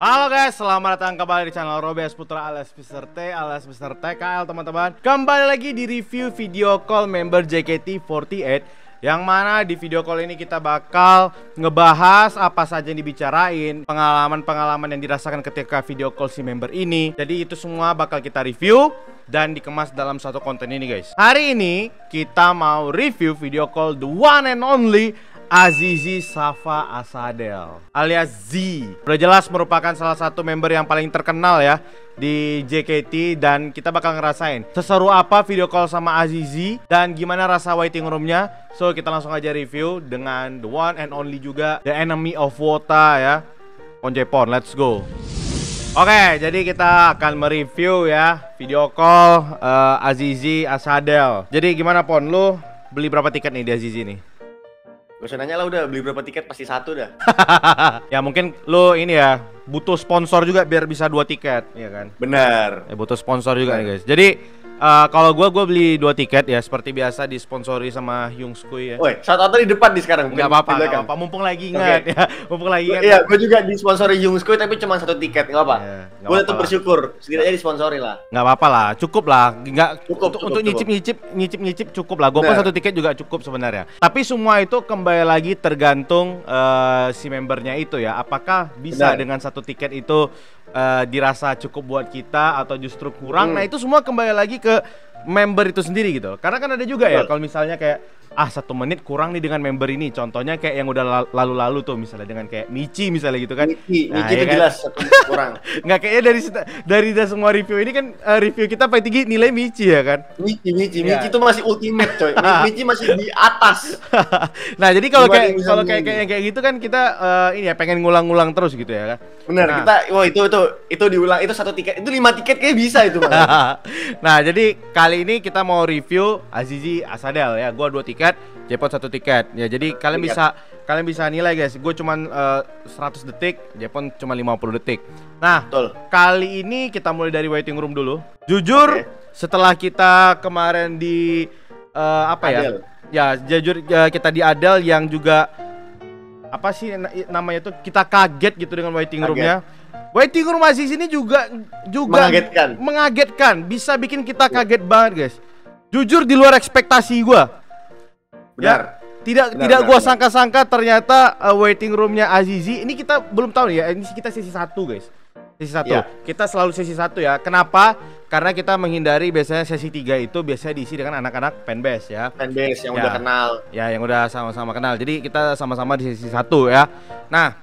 Halo guys, selamat datang kembali di channel Robias Putra alias Mr. T alias Mr. TKL teman-teman. Kembali lagi di review video call member JKT48, yang mana di video call ini kita bakal ngebahas apa saja yang dibicarain, pengalaman-pengalaman yang dirasakan ketika video call si member ini. Jadi itu semua bakal kita review dan dikemas dalam satu konten ini guys. Hari ini kita mau review video call the one and only Azizi Safa Asadel alias Z. Udah jelas merupakan salah satu member yang paling terkenal ya di JKT, dan kita bakal ngerasain seseru apa video call sama Azizi dan gimana rasa waiting roomnya. So kita langsung aja review dengan the one and only juga, the enemy of Wota ya, Ponjepon. Let's go. Oke, jadi kita akan mereview ya video call Azizi Asadel. Jadi gimana Pon, lu beli berapa tiket nih di Azizi nih? Gak usah nanya lah, udah beli berapa tiket pasti satu dah. Ya mungkin lo ini ya butuh sponsor juga biar bisa 2 tiket, ya kan? Benar. Butuh sponsor juga nih guys. Jadi kalau gue beli 2 tiket ya, seperti biasa disponsori sama Hyungskui ya. Woi, shout out di depan di sekarang. Nggak apa-apa, mumpung lagi ingat ya. Mumpung lagi ingat. Iya, gue juga disponsori Hyungskui tapi cuma 1 tiket, nggak apa. Ya, Gue tetap bersyukur, setidaknya disponsori lah. Nggak apa-apa lah, cukup lah. Nggak Cukup, untuk nyicip cukup lah. Gue pun 1 tiket juga cukup sebenarnya. Tapi semua itu kembali lagi tergantung si membernya itu ya. Apakah bisa dengan 1 tiket itu dirasa cukup buat kita atau justru kurang. Nah itu semua kembali lagi ke member itu sendiri gitu. Karena kan ada juga ya kalau misalnya kayak 1 menit kurang nih dengan member ini. Contohnya kayak yang udah lalu-lalu tuh, misalnya dengan kayak Michi misalnya gitu kan. Michi ya itu kan? jelas kurang. Nggak, kayaknya dari semua review ini kan review kita paling tinggi nilai Michi ya kan. Michi itu masih ultimate coy. Michi masih di atas. Nah jadi kalau kayak gitu kan kita ini ya pengen ngulang-ngulang terus gitu ya kan. Bener, nah, kita itu diulang, itu 1 tiket, itu 5 tiket kayak bisa itu Mas. Nah jadi kali ini kita mau review Azizi Asadel ya. Gua 2 tiket, Jepot 1 tiket. Ya jadi kalian bisa nilai guys. Gue cuman 100 detik, Jepon cuma 50 detik. Nah, betul. Kali ini kita mulai dari waiting room dulu. Jujur, setelah kita kemarin di Adel. Ya jujur kita di Adel yang juga apa sih namanya tuh, kita kaget gitu dengan waiting roomnya. Waiting room Aziz ini juga mengagetkan, bisa bikin kita kaget banget guys. Jujur di luar ekspektasi gua. Benar. Ya, tidak gua sangka-sangka ternyata waiting roomnya Azizi ini, kita belum tahu ya. Ini kita sesi 1 guys. Sesi 1. Ya. Kita selalu sesi 1 ya. Kenapa? Karena kita menghindari biasanya sesi 3 itu biasanya diisi dengan anak-anak fanbase ya. Fanbase yang udah kenal. Ya, yang udah sama-sama kenal. Jadi kita sama-sama di sesi 1 ya. Nah,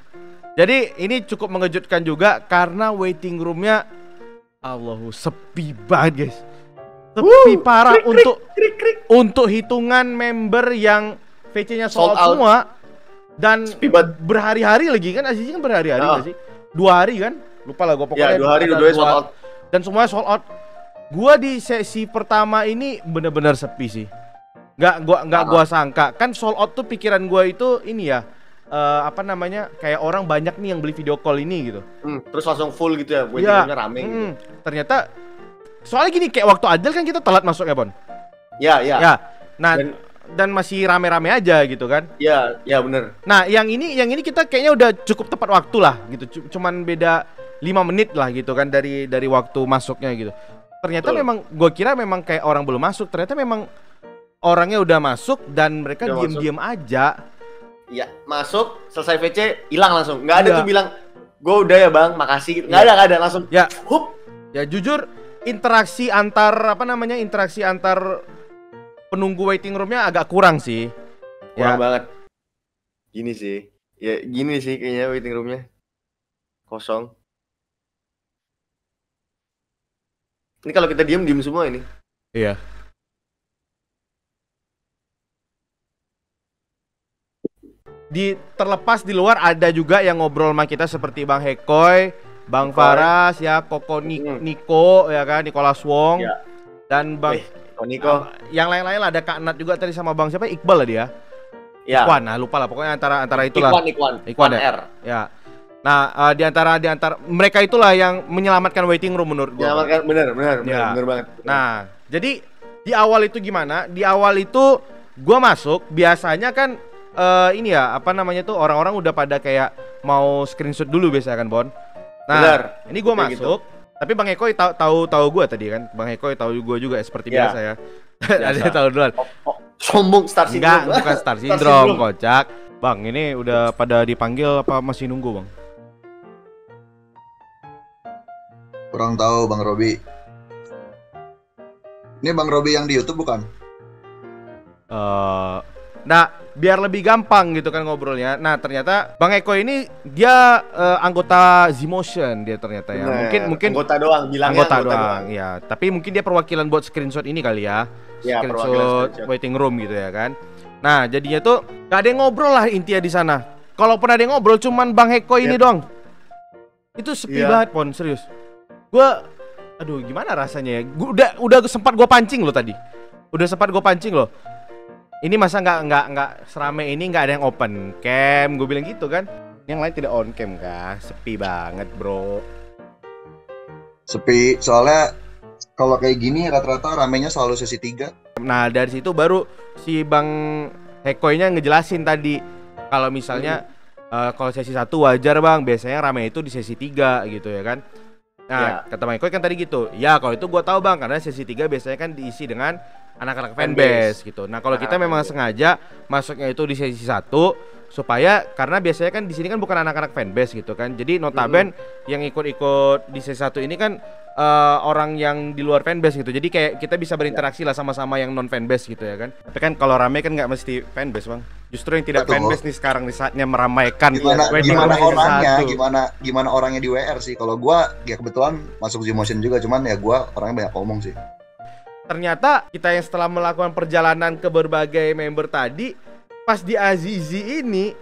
jadi ini cukup mengejutkan juga karena waiting roomnya Allahu sepi banget guys. Sepi parah untuk hitungan member yang VC-nya sold out semua dan berhari-hari lagi kan. Azizi kan berhari-hari nggak sih? 2 hari kan? Lupa lah gue pokoknya. Ya 2 hari udah sold out. Dan semuanya sold out. Gua di sesi pertama ini bener-bener sepi sih. Nggak gua sangka. Kan sold out tuh pikiran gua itu ini ya. Apa namanya? Kayak orang banyak nih yang beli video call ini gitu. Terus langsung full gitu ya, waiting-nya rame gitu. Ternyata soalnya gini, kayak waktu Adel kan kita telat masuk ya, Bon? Ya. Nah, dan masih rame-rame aja gitu kan? Ya bener. Nah, yang ini kita kayaknya udah cukup tepat waktu lah gitu. Cuman beda 5 menit lah gitu kan dari waktu masuknya gitu. Ternyata memang gue kira memang kayak orang belum masuk, ternyata memang orangnya udah masuk dan mereka diem-diem aja. Iya, masuk, selesai VC, hilang langsung. Nggak ada tuh bilang, gue udah ya bang, makasih. Nggak ada langsung. Ya, ya jujur interaksi antar penunggu waiting roomnya agak kurang sih. Kurang banget. Gini sih kayaknya waiting roomnya kosong. Ini kalau kita diem semua ini. Iya. Terlepas di luar ada juga yang ngobrol sama kita seperti Bang Hekoy, Bang Faras ya, Koko Niko ya kan, Nicholas Wong ya. Dan Bang Niko. Yang lain-lain ada Kak Nat juga tadi sama Bang siapa? Iqbal lah dia. Ya. Ikhwan, nah lupa lah pokoknya antara itulah. Ikhwan ya. R. Ya. Nah, di antara mereka itulah yang menyelamatkan waiting room menurut gua. Menyelamatkan, bener banget. Nah, jadi di awal itu gimana? Di awal itu gua masuk, biasanya kan ini ya, apa namanya tuh, orang-orang udah pada kayak mau screenshot dulu biasanya kan, Bon. Nah, Benar. ini gue Kayak masuk. Tapi Bang Eko tahu gue tadi kan. Bang Eko tahu gue juga seperti biasa ya. Ada yang tahu duluan. Sombong Star Syndrome. Enggak, bukan Star Syndrome, kocak. Bang, ini udah pada dipanggil apa masih nunggu, Bang? Kurang tahu Bang Robi. Ini Bang Robi yang di YouTube bukan? Nah, biar lebih gampang gitu kan ngobrolnya. Nah, ternyata Bang Eko ini dia anggota Z-Motion dia ternyata ya. Mungkin anggota doang, bilangnya anggota doang. Ya, tapi mungkin dia perwakilan buat screenshot ini kali ya. Ya, Screenshot waiting room gitu ya kan. Nah, jadinya tuh gak ada yang ngobrol lah intinya di sana. Kalaupun ada yang ngobrol cuman Bang Eko ini doang. Itu sepi banget, Pon, serius. Aduh, gimana rasanya ya? Udah sempat gua pancing loh tadi. Udah sempat gua pancing loh. Ini masa nggak serame ini nggak ada yang open cam, gue bilang gitu kan. Yang lain tidak on cam kah? Sepi banget bro. Sepi, soalnya kalau kayak gini rata-rata ramenya selalu sesi 3. Nah dari situ baru si Bang Hekoy-nya ngejelasin tadi kalau misalnya kalau sesi 1 wajar Bang, biasanya rame itu di sesi 3 gitu ya kan. Nah kata Bang Hekoy kan tadi gitu. Ya kalau itu gue tahu Bang, karena sesi 3 biasanya kan diisi dengan anak-anak fanbase gitu. Nah, kalau kita memang sengaja masuknya itu di sesi 1 supaya karena biasanya kan di sini kan bukan anak-anak fanbase gitu kan. Jadi notaben yang ikut-ikut di sesi 1 ini kan orang yang di luar fanbase gitu. Jadi kayak kita bisa berinteraksi lah sama-sama yang non fanbase gitu ya kan. Tapi kan kalau rame kan nggak mesti fanbase, Bang. Justru yang tidak fanbase nih sekarang di saatnya meramaikan gimana orangnya, gimana orangnya di WR sih. Kalau gua ya kebetulan masuk Z-Motion juga, cuman ya gua orangnya banyak ngomong sih. Ternyata kita yang setelah melakukan perjalanan ke berbagai member tadi, pas di Azizi ini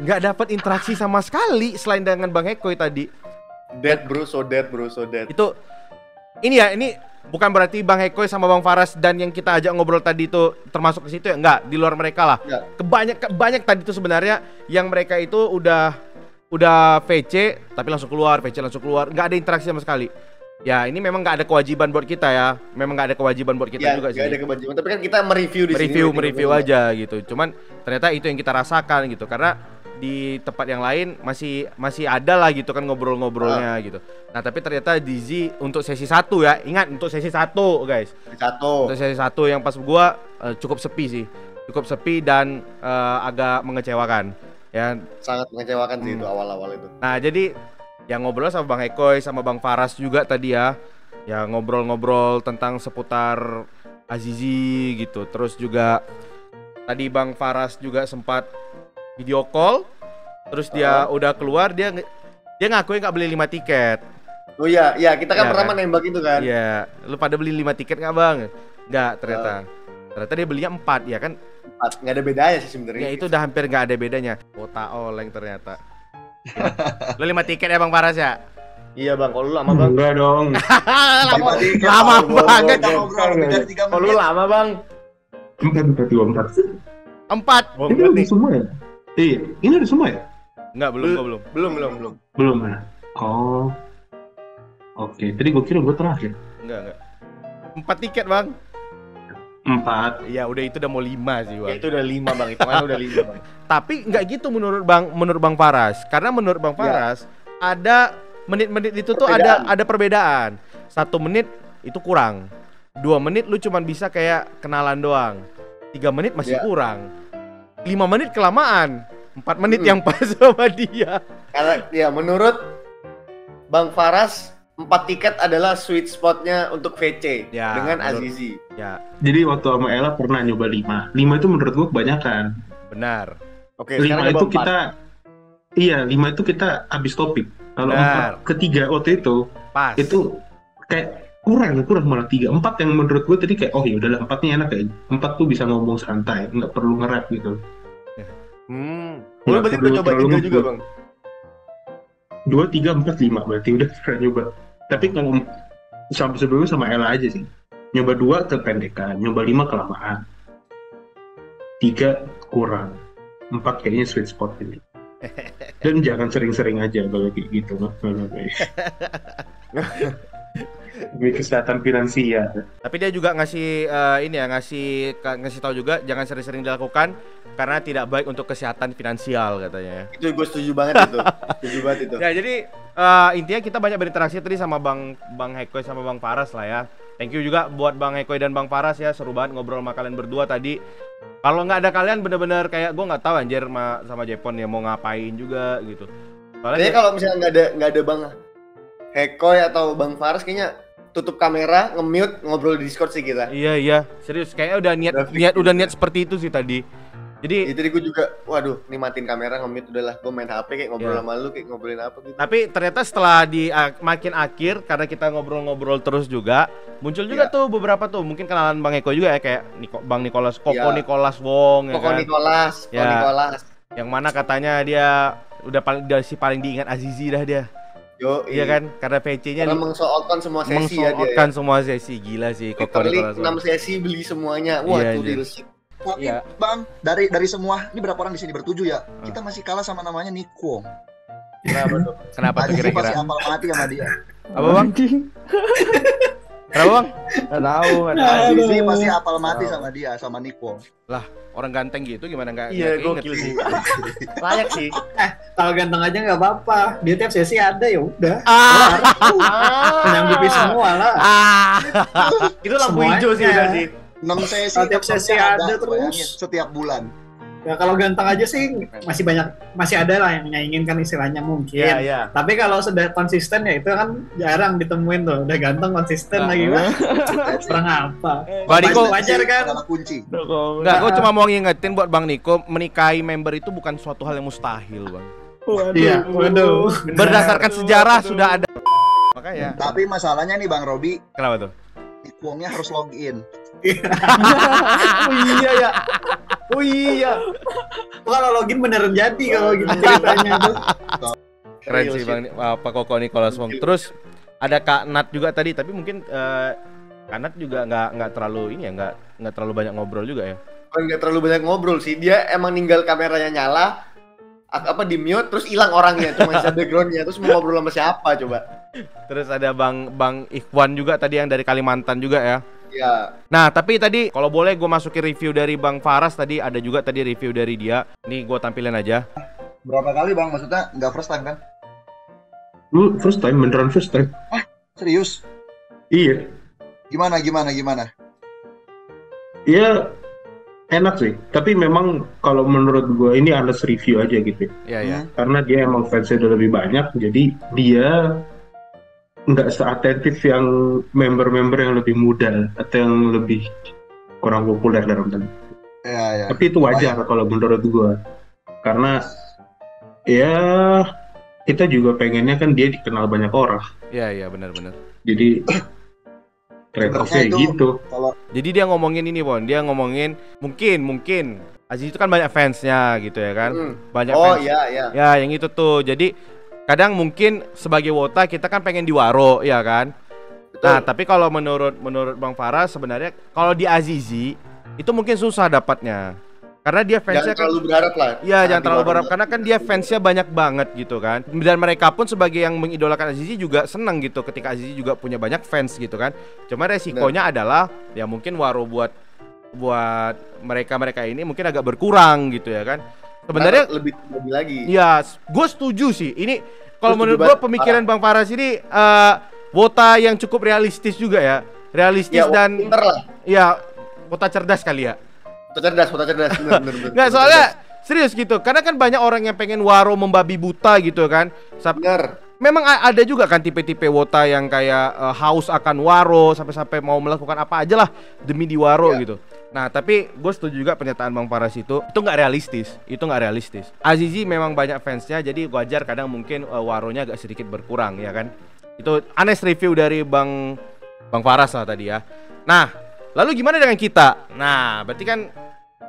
nggak dapat interaksi sama sekali selain dengan Bang Hekoy tadi. Dead bro, so dead. Itu ini bukan berarti Bang Hekoy sama Bang Faras dan yang kita ajak ngobrol tadi itu termasuk ke situ ya, enggak, di luar mereka lah. Banyak tadi itu sebenarnya yang mereka itu udah VC tapi langsung keluar, nggak ada interaksi sama sekali. Ya ini memang nggak ada kewajiban buat kita ya. Memang nggak ada kewajiban buat kita juga sih. Nggak ada kewajiban. Tapi kan kita mereview di sini. Mereview aja gitu. Cuman ternyata itu yang kita rasakan gitu. Karena di tempat yang lain masih ada lah gitu kan ngobrol-ngobrolnya gitu. Nah tapi ternyata di Z untuk sesi 1 ya. Ingat untuk sesi 1 guys. Untuk sesi 1 yang pas gua cukup sepi sih. Cukup sepi dan agak mengecewakan. Ya. Sangat mengecewakan sih itu awal-awal itu. Nah jadi yang ngobrol sama Bang Hekoy sama Bang Faras juga tadi ya. Ya ngobrol-ngobrol tentang seputar Azizi gitu. Terus juga tadi Bang Faras juga sempat video call. Terus dia udah keluar, dia ngakuin nggak beli 5 tiket. Oh iya, kita kan pertama nembak itu kan. Iya, lu pada beli 5 tiket nggak Bang? Nggak ternyata. Ternyata dia belinya 4 ya kan? 4, nggak ada bedanya sih sebenarnya. Ya itu udah hampir nggak ada bedanya. Kota oleng ternyata. Lu 5 tiket ya Bang Faras ya? Iya Bang, kalau lu lama Bang. Enggak dong. lama banget. Kalau lu lama Bang. 4. 4. Ini ada semua ya? Iya, ini ada semua ya? Enggak, belum. Belum ya? Oh. Oke, tadi gue kira gue terakhir. Enggak. 4 tiket Bang. 4. Iya, udah itu udah mau 5 sih Bang. Ya, itu udah 5 Bang, hitungannya udah 5 Bang. Tapi enggak gitu menurut Bang Faras. Karena menurut Bang Faras ada menit-menit itu tuh ada perbedaan. 1 menit itu kurang. 2 menit lu cuman bisa kayak kenalan doang. 3 menit masih kurang. 5 menit kelamaan. 4 menit yang pas sama dia. Karena ya menurut Bang Faras 4 tiket adalah sweet spotnya untuk VC dengan Azizi. Ya. Jadi waktu sama Ella pernah nyoba 5. 5 itu menurut gue kebanyakan. Benar. Oke, 5 itu kita 5 itu kita habis topik. Kalau 4 ketiga waktu itu pas. Itu kayak kurang malah 3. 4 yang menurut gue tadi kayak ya udahlah 4 nih enak kayak. 4 tuh bisa ngomong santai, enggak perlu nge-rap gitu. Lu berarti udah nyoba 3 juga Bang? 2, 3, 4, 5 berarti udah pernah nyoba. Tapi kalau sebelumnya sama Ella aja sih. Nyoba 2 kependekan, nyoba 5 kelamaan. 3 kurang. 4 kayaknya sweet spot ini. Dan jangan sering-sering aja kalau kayak gitu. Demi kesehatan finansial. Tapi dia juga ngasih ngasih tahu juga jangan sering-sering dilakukan karena tidak baik untuk kesehatan finansial katanya. Itu gue setuju banget itu. Setuju banget itu. Ya jadi intinya kita banyak berinteraksi tadi sama Bang Hekoy sama Bang Faras lah ya. Thank you juga buat Bang Hekoy dan Bang Faras ya, seru banget ngobrol sama kalian berdua tadi. Kalau nggak ada kalian bener-bener kayak gue nggak tahu anjir sama Jepon ya mau ngapain juga gitu. Soalnya kalau misalnya nggak ada Bang Hekoy atau Bang Faras kayaknya tutup kamera, nge-mute, ngobrol di Discord sih kita. Iya, serius kayaknya udah niat seperti itu sih tadi. Jadi gue juga, waduh, nih matiin kamera, nge-mute udahlah, gue main HP kayak ngobrol sama lu, kayak ngobrolin apa gitu. Tapi ternyata setelah di makin akhir, karena kita ngobrol-ngobrol terus juga, muncul juga tuh beberapa tuh, mungkin kenalan Bang Eko juga ya, kayak Bang Nicholas, Koko Nicholas Wong, Koko ya kan? Nicholas. Yang mana katanya dia udah paling diingat Azizi dah dia. Iya kan, karena PC-nya karena mengsoalkan semua sesi ya dia. Mengsoalkan semua sesi, gila sih Koko Nicholas Wong. 6 sesi beli semuanya, wah itu real shit. Tapi Bang, dari semua, ini berapa orang di sini bertujuh ya? Kita masih kalah sama namanya Nico. Kenapa tuh? Kenapa tuh kira-kira? Pasti apal mati sama dia. Apa Bang? Kenapa Bang? Nggak tahu. Azizi pasti apal mati sama dia, sama Nico. Lah, orang ganteng gitu gimana nggak? Iya, gokil sih. Layak sih. Kalau ganteng aja nggak apa-apa. Dia tiap sesi ada ya udah. Menyanggupi semua lah. Itu lampu hijau sih udah sih. 6 sesi, tiap sesi ada terus. Bayangin, setiap bulan. Ya kalau ganteng aja sih masih ada lah yang nyaingin kan istilahnya mungkin. Iya. Tapi kalau sudah konsisten ya itu kan jarang ditemuin tuh. Udah ganteng konsisten lagi kan. Perang apa? Bang Niko wajar kan? Adalah kunci. Enggak, gue cuma mau ngingetin buat Bang Niko, menikahi member itu bukan suatu hal yang mustahil, Bang. Iya, waduh. Berdasarkan sejarah sudah ada. Makanya. Tapi masalahnya nih Bang Robi, Kenapa tuh? Uangnya harus login. Oh iya. Kalau login beneran jadi kalau gitu ceritanya tuh. Keren sih Bang Pak Koko Nicholas Wong. Terus ada Kak Nat juga tadi, tapi mungkin Kak Nat juga nggak terlalu ini ya, nggak terlalu banyak ngobrol juga ya. Nggak terlalu banyak ngobrol sih, dia emang ninggal kameranya nyala, di mute terus hilang orangnya, cuma bisa backgroundnya, terus mau ngobrol sama siapa coba. Terus ada Bang Ikhwan juga tadi yang dari Kalimantan juga ya. Iya. Nah tapi tadi kalau boleh gue masukin review dari Bang Faras, tadi ada juga tadi review dari dia. Nih gue tampilin aja. Berapa kali Bang? Maksudnya nggak first time kan? Lu first time, beneran first time. Serius? Iya. Gimana? Iya, enak sih. Tapi memang kalau menurut gue ini honest review aja gitu. Iya. Karena dia emang fansnya udah lebih banyak, jadi dia nggak seatentif yang member-member yang lebih muda atau yang lebih kurang populer dalam tanda. Ya. Tapi itu wajar kalau menurut gue, karena ya kita juga pengennya kan dia dikenal banyak orang. Iya benar. Jadi trade-off-nya gitu. Jadi dia ngomongin ini Bon, dia ngomongin mungkin Aziz itu kan banyak fansnya gitu ya kan, banyak fans. Iya. Ya yang itu tuh, jadi kadang mungkin sebagai Wota kita kan pengen di Waro ya kan. Betul. Nah tapi kalau menurut Bang Faras sebenarnya kalau di Azizi itu mungkin susah dapatnya. Karena dia fansnya jangan terlalu berharap lah. Iya, jangan terlalu berharap karena kan dia fansnya banyak banget gitu kan. Dan mereka pun sebagai yang mengidolakan Azizi juga senang gitu ketika Azizi juga punya banyak fans gitu kan. Cuma resikonya adalah ya mungkin Waro buat mereka ini mungkin agak berkurang gitu ya kan. Sebenarnya lebih lagi. Iya, gue setuju sih. Ini kalau menurut gue pemikiran Bang Faras ini Wota yang cukup realistis juga ya. Realistis dan ya Wota cerdas kali ya. Cerdas, bener. Nggak, soalnya serius gitu, karena kan banyak orang yang pengen Waro membabi buta gitu kan. Bener. Memang ada juga kan tipe-tipe Wota yang kayak haus akan Waro sampai mau melakukan apa aja lah demi di Waro gitu. Nah tapi gue setuju juga pernyataan Bang Faras itu nggak realistis. Azizi memang banyak fansnya, jadi wajar kadang mungkin Waronya agak sedikit berkurang ya kan. Itu honest review dari Bang Faras lah tadi ya. Nah lalu gimana dengan kita? Nah berarti kan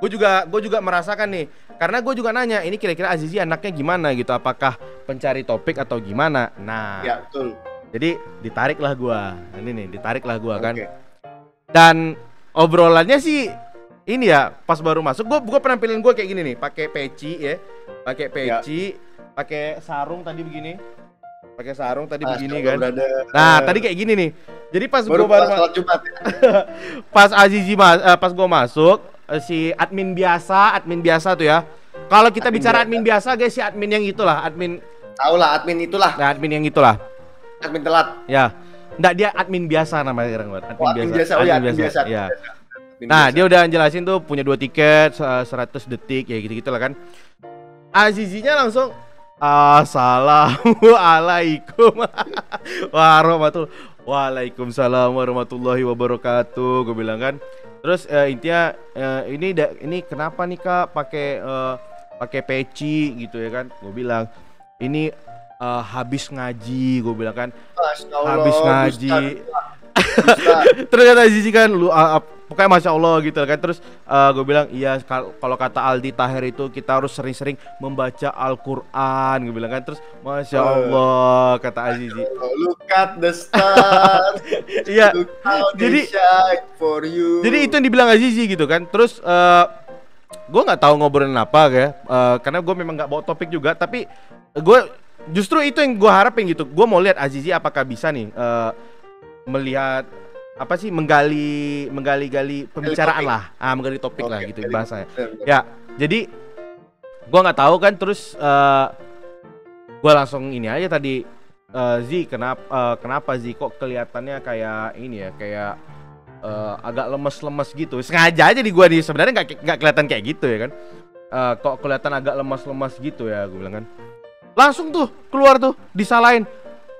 gue juga merasakan nih, karena gue juga nanya ini kira-kira Azizi anaknya gimana gitu, apakah pencari topik atau gimana? Nah ya betul. Jadi ditariklah gue kan. Dan obrolannya sih ini ya, pas baru masuk gue penampilin gue kayak gini nih, pakai peci, pakai sarung tadi begini, begini kan. Nah tadi kayak gini nih. Jadi pas gue baru Jumat. pas gue masuk, si admin biasa tuh ya. Kalau kita bicara admin biasa guys, si admin yang itulah, admin. Tahu lah admin itulah. Nah, admin yang itulah. Admin telat. Ya. Enggak, dia admin biasa namanya sekarang, admin biasa. Oh ya, admin biasa. Ya. Nah, dia udah jelasin tuh punya 2 tiket 100 detik ya gitu-gitu lah kan. Azizinya langsung Assalamualaikum Waalaikumsalam warahmatullahi wabarakatuh. Gue bilang kan. Terus intinya ini kenapa nih Kak pakai peci gitu ya kan? Gue bilang ini habis ngaji, gue bilang kan. Habis ngaji. Terus kata Azizi kan pokoknya Masya Allah gitu kan. Terus gue bilang iya, kalau kata Aldi Taher itu kita harus sering-sering membaca Al-Quran, gue bilang kan. Terus Masya Allah kata Azizi, look at the stars. Iya. Jadi itu yang dibilang Azizi gitu kan. Terus gue nggak tahu ngobrolin apa ya, karena gue memang nggak bawa topik juga. Tapi gue justru itu yang gue harapin gitu. Gue mau lihat Azizi apakah bisa nih melihat apa sih, menggali pembicaraan lah, menggali topik lah gitu bahasanya. Ya, jadi gua nggak tahu kan. Terus gua langsung ini aja tadi, Zi, kenapa Zi kok kelihatannya kayak ini ya, kayak agak lemes-lemes gitu. Sengaja aja di gua nih, sebenarnya nggak kelihatan kayak gitu ya kan. Kok kelihatan agak lemes-lemes gitu ya, gua bilang kan. Langsung tuh keluar tuh disalahin.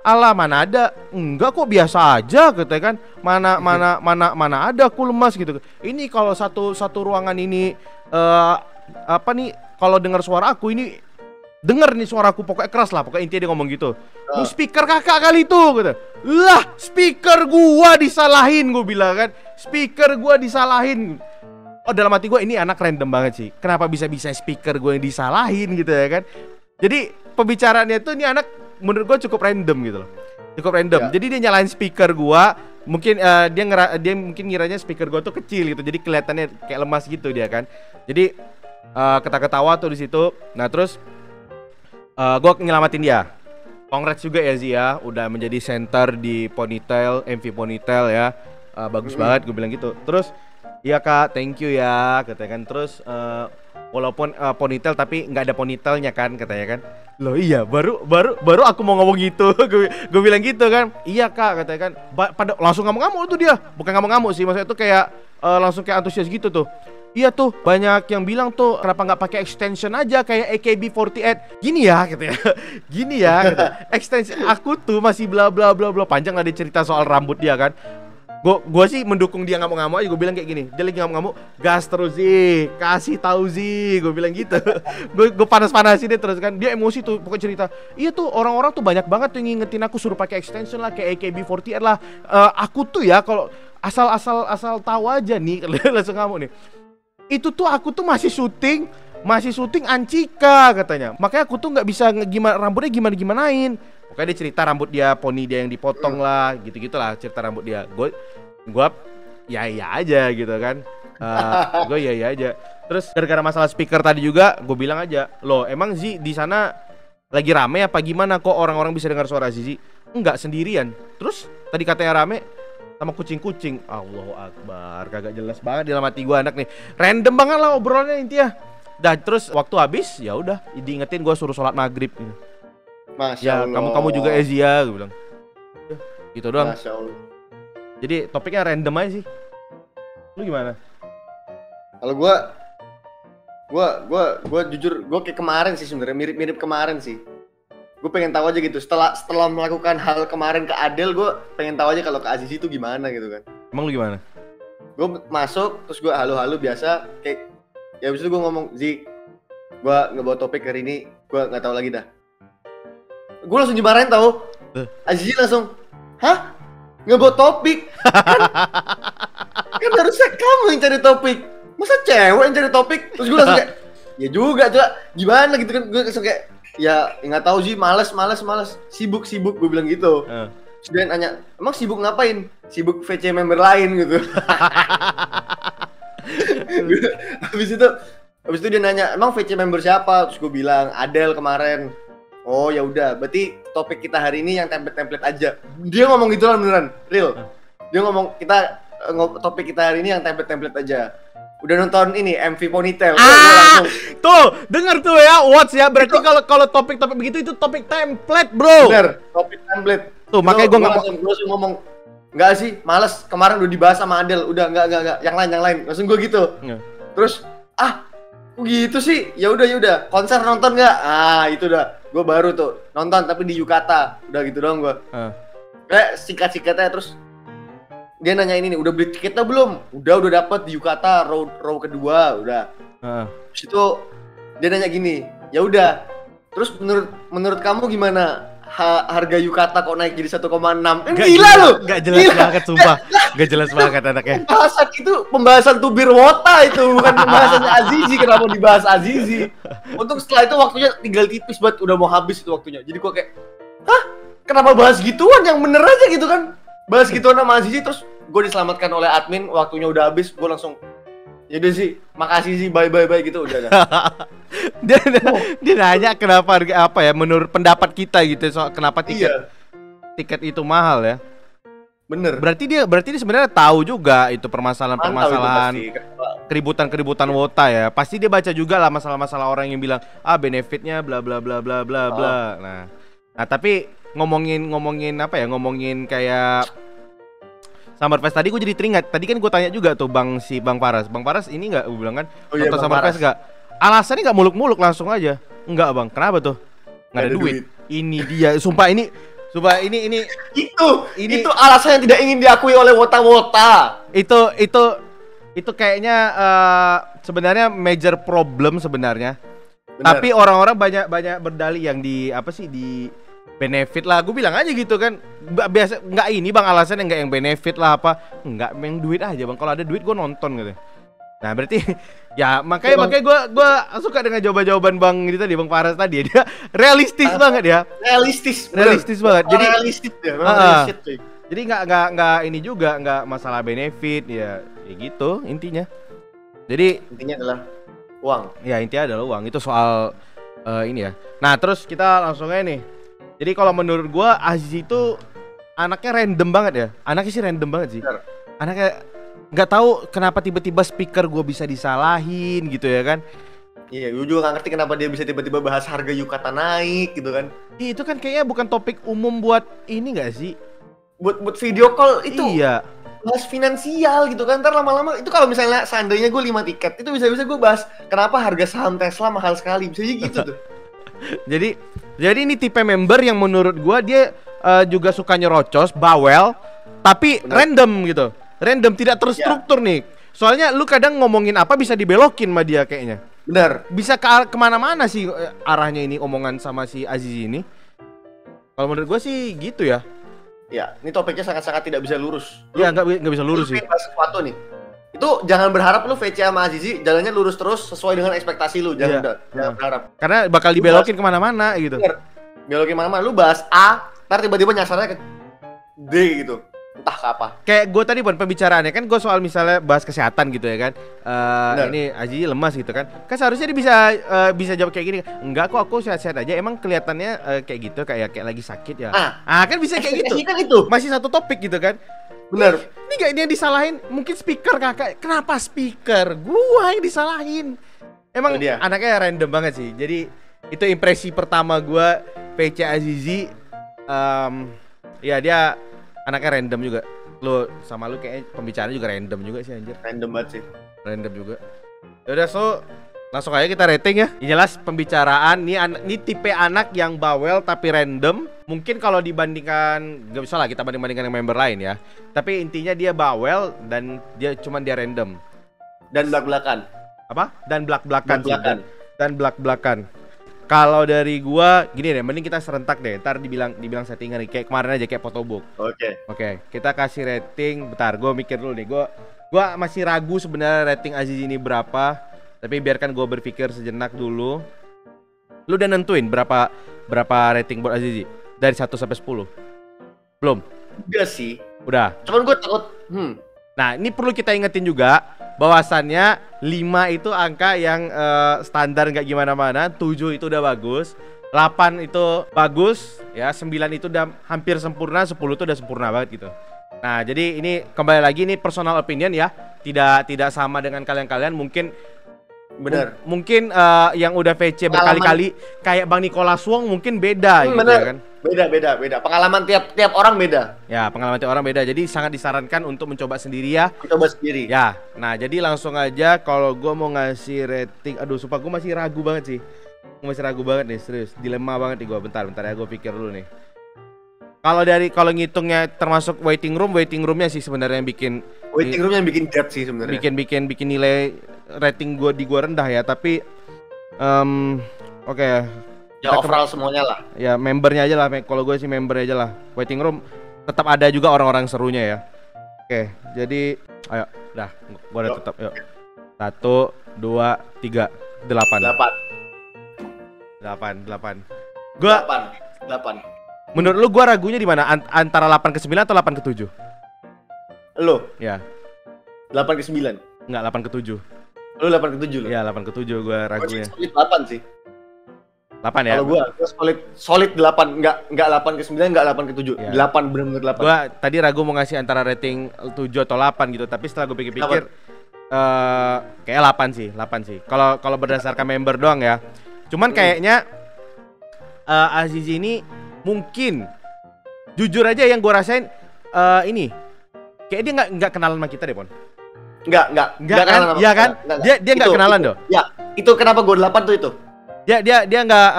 Alah, mana ada, enggak kok biasa aja katanya kan. Mana ada aku lemas gitu. Ini kalau satu ruangan ini apa nih, kalau dengar suara aku ini, denger nih suaraku pokoknya keras lah, pokoknya intinya dia ngomong gitu. Speaker kakak kali itu gitu. Lah, speaker gua disalahin, gua bilang kan. Speaker gua disalahin. Oh, dalam hati gua ini anak random banget sih. Kenapa bisa-bisa speaker gua yang disalahin gitu ya kan. Jadi pembicaraannya tuh ini anak menurut gue cukup random gitu loh. Cukup random. Jadi dia nyalain speaker gua, mungkin dia mungkin ngiranya speaker gua tuh kecil gitu. Jadi kelihatannya kayak lemas gitu dia kan. Jadi ketawa-ketawa tuh di situ. Nah, terus gua nyelamatin dia. Congrats juga ya Zia, udah menjadi center di Ponytail, MV Ponytail ya. Bagus banget, gue bilang gitu. Terus iya Kak, thank you ya katanya kan. Terus walaupun ponytail tapi nggak ada ponytailnya kan katanya kan. Loh iya, baru aku mau ngomong gitu. Gue bilang gitu kan. Iya Kak katanya kan. Pada langsung ngamuk-ngamuk tuh dia. Bukan ngamuk-ngamuk sih, maksudnya tuh kayak langsung kayak antusias gitu tuh. Iya tuh, banyak yang bilang tuh kenapa nggak pakai extension aja kayak AKB48. Gini ya katanya. Gini ya katanya. Extension aku tuh masih bla bla bla bla, panjang lah dia cerita soal rambut dia kan. Gue sih mendukung dia ngamuk-ngamuk aja. Gue bilang kayak gini, dia lagi ngamuk-ngamuk, gas terus Zi, kasih tahu Zi, gue bilang gitu. Gue panas-panasin dia terus kan. Dia emosi tuh, pokoknya cerita. Iya tuh, orang-orang tuh banyak banget tuh ngingetin aku suruh pakai extension lah, kayak AKB48 lah. Aku tuh ya kalau asal tahu aja nih, langsung ngamuk nih. Itu tuh aku tuh masih syuting Ancika katanya. Makanya aku tuh nggak bisa rambutnya gimanain. Pokoknya dia cerita rambut dia, poni dia yang dipotong lah, gitu-gitulah cerita rambut dia. Gue ya aja gitu kan. Gue ya aja. Terus gara-gara masalah speaker tadi juga, gue bilang aja, loh emang Zi di sana lagi rame apa gimana kok orang-orang bisa dengar suara Zizi? Enggak, sendirian. Terus tadi katanya rame sama kucing-kucing. Allahu Akbar, kagak jelas banget di dalam hati gue anak nih. Random banget lah obrolannya intinya. Dan terus waktu habis ya udah diingetin gue suruh sholat maghrib. Masya Allah. Kamu juga Ezia, gue bilang. Gitu doang. Masya Allah. Jadi topiknya random aja sih. Lu gimana? Kalau gua jujur, gua kayak kemarin sih sebenarnya, mirip kemarin sih. Gue pengen tahu aja gitu. Setelah melakukan hal kemarin ke Adel, gue pengen tahu aja kalau ke Azizi itu gimana gitu kan. Emang lu gimana? Gue masuk, terus gue halo biasa, kayak ya abis itu gue ngomong, Zi, gue nggak bawa topik hari ini, gue nggak tahu lagi dah. Gue langsung dimarahin tau. Azizi langsung, hah? Nggak bawa topik? Kan harusnya kamu yang cari topik. Masa cewek yang cari topik? Terus gue langsung kayak, ya juga coba gimana gitu kan. Gue langsung kayak, ya nggak tahu sih, males. Sibuk gue bilang gitu. Terus dia nanya, emang sibuk ngapain? Sibuk VC member lain gitu. Habis itu dia nanya, emang VC member siapa? Terus gue bilang, Adel kemarin. Oh ya udah, berarti topik kita hari ini yang template aja. Dia ngomong gitu lah beneran, real. Dia ngomong topik kita hari ini yang template aja. udah nonton ini MV Ponytail. Ah, tuh, denger tuh ya, watch ya. Berarti kalau topik-topik begitu itu topik template, bro. Bener, topik template. Tuh, makanya gue langsung ngomong, enggak sih, males. Kemarin udah dibahas sama Adel, udah enggak. Yang lain. Langsung gue gitu. Terus, kok gitu sih? Ya udah. Konser nonton nggak? Itu udah. Gue baru tuh nonton tapi di Yukata. Udah gitu doang gue. Kayak singkat-singkatnya terus dia nanya ini nih, udah beli tiketnya belum? Udah dapet di Yukata row kedua, udah. Terus itu dia nanya gini, ya udah. Terus menurut kamu gimana? Harga Yukata kok naik jadi 1,6? Gila lu. Gak jelas banget sumpah. Gak jelas banget anaknya. Pembahasan Tubir Wota itu, bukan pembahasan Azizi. Kenapa dibahas Azizi? Untuk setelah itu waktunya tinggal tipis banget, udah mau habis itu waktunya. Jadi gua kayak, kenapa bahas gituan? Yang bener aja gitu kan. Bahas gituan sama Azizi, terus gue diselamatkan oleh admin, waktunya udah habis, gue langsung yaudah sih, makasih sih, bye gitu, udah. Dia nanya kenapa harga apa ya, menurut pendapat kita gitu, soal kenapa tiket itu mahal ya. Bener. Berarti dia sebenarnya tahu juga itu permasalahan keributan Wota ya. Pasti dia baca juga lah masalah-masalah orang yang bilang benefitnya bla bla bla bla bla bla. Nah tapi ngomongin apa ya, ngomongin kayak Summerfest tadi gue jadi teringat. Tadi kan gue tanya juga tuh Bang Paras ini nggak, gue bilang kan nonton Summerfest nggak? Alasannya nggak muluk-muluk, langsung aja enggak bang. Kenapa tuh? Nggak ada duit. Ini dia, sumpah ini itu alasan yang tidak ingin diakui oleh Wota. Itu kayaknya sebenarnya major problem sebenarnya. Bener. Tapi orang-orang banyak berdalih yang di benefit lah, gue bilang aja gitu kan. Biasa nggak ini bang, alasannya nggak yang benefit lah apa, nggak yang duit aja bang. Kalau ada duit gue nonton gitu. Nah berarti ya makanya gue suka dengan jawaban bang itu tadi, Bang Paras tadi. Dia realistis banget ya. Realistis banget. Jadi jadi nggak ini juga, nggak masalah benefit ya gitu intinya. Jadi intinya adalah uang. Ya intinya adalah uang. Itu soal ini ya. Nah terus kita langsung aja nih. Jadi kalau menurut gua Aziz itu anaknya random banget ya. Anaknya sih random banget sih. Benar. Anaknya nggak tahu kenapa tiba-tiba speaker gua bisa disalahin gitu ya kan. Iya, gue juga nggak ngerti kenapa dia bisa tiba-tiba bahas harga Yukata naik gitu kan. Itu kan kayaknya bukan topik umum buat ini nggak sih? Buat video call itu. Iya. Bahas finansial gitu kan. Ntar lama-lama itu kalau misalnya seandainya gue 5 tiket, itu bisa-bisa gue bahas kenapa harga saham Tesla mahal sekali. Bisa aja gitu tuh. Jadi ini tipe member yang menurut gua dia juga suka nyerocos, bawel, tapi random gitu. Random, tidak terstruktur nih. Soalnya lu kadang ngomongin apa bisa dibelokin sama dia kayaknya. Benar. Bisa kemana-mana sih arahnya ini omongan sama si Aziz ini. Kalau menurut gua sih gitu ya. Ya, ini topiknya sangat-sangat tidak bisa lurus. Iya, nggak bisa lurus sih. Sesuatu nih. Itu jangan berharap lu VC sama Azizi jalannya lurus terus sesuai dengan ekspektasi lu. Jangan berharap. Karena bakal dibelokin kemana-mana gitu. Belokin kemana-mana. Lu bahas A, ntar tiba-tiba nyasarnya ke D gitu. Entah ke apa. Kayak gue tadi pun pembicaraannya kan gue soal misalnya bahas kesehatan gitu ya kan. Ini Azizi lemas gitu kan. Kan seharusnya dia bisa jawab kayak gini. Enggak kok, aku sehat-sehat aja. Emang kelihatannya kayak gitu, kayak lagi sakit ya. Kan bisa kayak gitu. Kan itu. Masih satu topik gitu kan. Bener. Ini gak dia disalahin, mungkin speaker kakak. Kenapa speaker? Gua yang disalahin. Emang anaknya random banget sih. Jadi itu impresi pertama gua PC Azizi. Ya dia anaknya random juga. Lu sama lu kayaknya pembicaraan juga random juga sih anjir. Random banget sih. Random juga. Yaudah langsung aja kita rating ya. Ini jelas pembicaraan ini tipe anak yang bawel tapi random. Mungkin kalau dibandingkan, gak bisa lah kita bandingkan yang member lain ya. Tapi intinya dia bawel dan dia random. Dan belak-belakan. Apa? Dan belak-belakan. Dan belak-belakan. Kalau dari gua gini deh, mending kita serentak deh. Ntar dibilang settingan nih, kayak kemarin aja kayak photobook. Oke, kita kasih rating. Bentar, gua mikir dulu nih. Gua masih ragu sebenarnya rating Aziz ini berapa. Tapi biarkan gua berpikir sejenak dulu. Lu udah nentuin berapa rating buat Aziz? Dari 1 sampai 10? Belum? Udah sih. Udah. Cuman gue takut. Nah, ini perlu kita ingetin juga bahwasannya 5 itu angka yang standar nggak gimana-mana, 7 itu udah bagus, 8 itu bagus, ya 9 itu udah hampir sempurna, 10 itu udah sempurna banget gitu. Nah, jadi ini kembali lagi ini personal opinion ya. Tidak sama dengan kalian-kalian. Mungkin yang udah VC berkali-kali kayak Bang Nicholas Wong mungkin beda gitu bener. ya kan. Beda. Pengalaman tiap orang beda. Ya, pengalaman tiap orang beda. Jadi sangat disarankan untuk mencoba sendiri ya. Coba sendiri. Ya. Nah, jadi langsung aja kalau gue mau ngasih rating, aduh sumpah gue masih ragu banget sih. Gue masih ragu banget nih, serius. Dilema banget nih gue. Bentar ya gue pikir dulu nih. Kalau ngitungnya termasuk waiting roomnya sih sebenarnya yang bikin waiting room yang bikin gap sih sebenarnya. Bikin nilai rating gue rendah ya, tapi oke. Ya overall semuanya lah. Ya membernya aja lah, kalau gue sih membernya aja lah. Waiting room tetap ada juga orang-orang serunya ya. Oke, jadi ayo, dah, gue udah tetap yuk. 1, 2, 3, 8. Gue 8. Menurut lu gue ragunya di mana? Antara 8 ke 9 atau 8 ke 7? Lu? Ya. 8 ke 9. Enggak, 8 ke 7. Lu 8 ke 7 lu? Iya, 8 ke 7 gue ragunya. Solid 8 sih. 8 ya? Kalau gua solid 8, enggak 8 ke 9, enggak 8 ke 7. Ya. 8 bener-bener 8. Gua tadi ragu mau ngasih antara rating 7 atau 8 gitu, tapi setelah gue pikir-pikir kayak 8 sih. Kalau berdasarkan member doang ya. Cuman kayaknya Azizi ini mungkin jujur aja yang gue rasain ini kayak dia nggak kenalan sama kita deh, Pon. Enggak kan? Iya kan? Dia nggak kenalan doh. Ya, itu kenapa gue 8 tuh itu. Dia nggak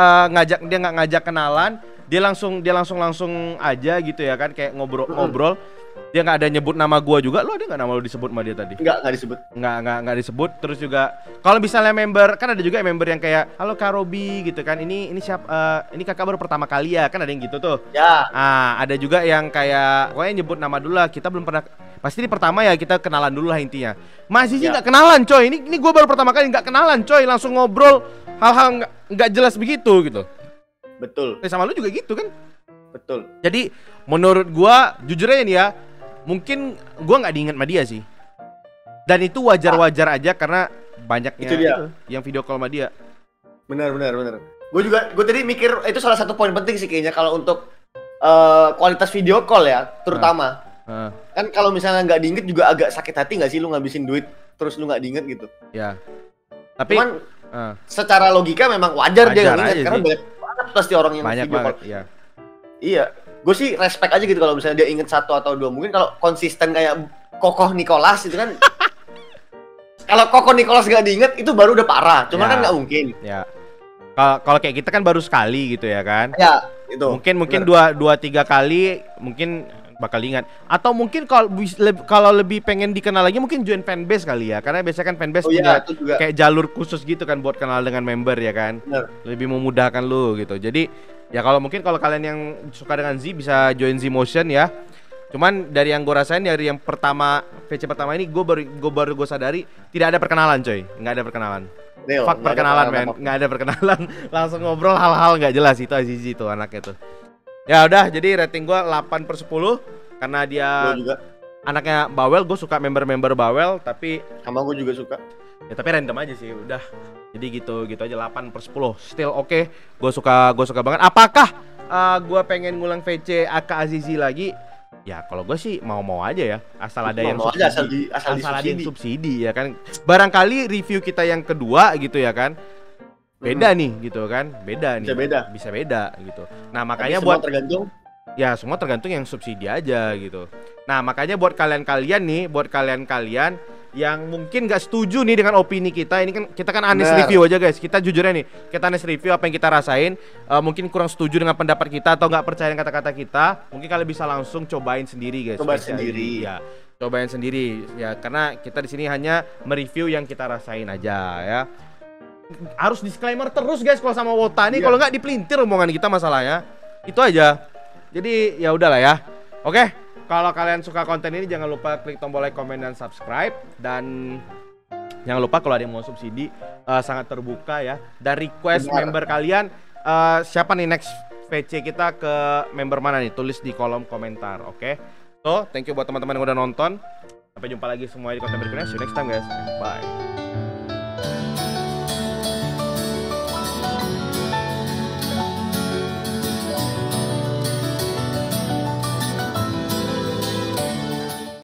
ngajak kenalan, dia langsung aja gitu ya kan, kayak ngobrol. Dia nggak ada nyebut nama gua juga. Lo ada nggak nama lo disebut sama dia tadi? Nggak disebut. Nggak disebut. Terus juga kalau misalnya member, kan ada juga member yang kayak halo Kak Robi gitu kan. Ini siapa? Ini kakak baru pertama kali ya, kan ada yang gitu tuh. Ya. Ada juga yang kayak pokoknya nyebut nama dulu lah. Kita belum pernah. Pasti ini pertama ya, kita kenalan dulu lah intinya. Masih sih nggak kenalan coy. Ini gua baru pertama kali nggak kenalan coy. Langsung ngobrol hal-hal nggak jelas begitu gitu. Betul. Sama lu juga gitu kan? Betul. Jadi menurut gua jujur aja nih ya, mungkin gua nggak diingat sama dia sih. Dan itu wajar-wajar aja karena banyaknya itu dia. Itu, yang video call sama dia. Benar. Gue tadi mikir itu salah satu poin penting sih kayaknya kalau untuk kualitas video call ya, terutama. Kan kalau misalnya nggak diinget juga agak sakit hati nggak sih lu ngabisin duit terus lu nggak diinget gitu. Ya. Tapi cuman secara logika memang wajar dia nggak inget karena banyak banget pasti orang yang banyak video banget, call. Iya. Gue sih respect aja gitu kalau misalnya dia inget 1 atau 2. Mungkin kalau konsisten kayak Kokoh Nicholas itu kan kalau Kokoh Nicholas gak diinget itu baru udah parah. Cuma kan nggak mungkin. Ya. Kalau kayak kita kan baru sekali gitu ya kan. Ya, itu. Mungkin 2-3 kali mungkin bakal ingat. Atau mungkin kalau lebih pengen dikenal lagi mungkin join fanbase kali ya. Karena biasanya kan fanbase punya kayak jalur khusus gitu kan buat kenal dengan member ya kan. Bener. Lebih memudahkan lu gitu. Jadi ya kalau kalian yang suka dengan Z bisa join Z Motion ya. Cuman dari yang gue rasain dari yang VC pertama ini gue baru sadari tidak ada perkenalan coy, nggak ada perkenalan. Fuck perkenalan men, nggak ada perkenalan, langsung ngobrol hal-hal nggak jelas. Itu Azizi tuh anaknya tuh. Ya udah, jadi rating gue 8/10 karena dia anaknya bawel. Gue suka member-member bawel, tapi sama gue juga suka. Ya tapi random aja sih, udah. Jadi gitu aja 8/10. Still oke. Gue suka banget. Apakah gue pengen ngulang VC Aka Azizi lagi? Ya kalau gue sih mau aja ya, asal ada yang subsidi, asal ada yang subsidi ya kan. Barangkali review kita yang kedua gitu ya kan, beda nih gitu kan, bisa beda gitu. Nah makanya semua tergantung yang subsidi aja gitu. Nah makanya buat kalian yang mungkin gak setuju nih dengan opini kita, ini kan kita kan honest review aja guys, kita jujurnya nih, kita honest review apa yang kita rasain. Mungkin kurang setuju dengan pendapat kita atau gak percaya dengan kata-kata kita, mungkin kalian bisa langsung cobain sendiri guys. Cobain sendiri ya, karena kita di sini hanya mereview yang kita rasain aja ya. Harus disclaimer terus guys kalau sama Wota nih, kalau nggak dipelintir omongan kita masalahnya. Itu aja. Jadi ya udahlah ya. Oke. Kalau kalian suka konten ini jangan lupa klik tombol like, comment, dan subscribe. Dan jangan lupa kalau ada yang mau subsidi sangat terbuka ya. Dan request member kalian siapa nih next VC kita ke member mana nih? Tulis di kolom komentar, oke? So, thank you buat teman-teman yang udah nonton. Sampai jumpa lagi semua di konten berikutnya. See you next time guys. Bye.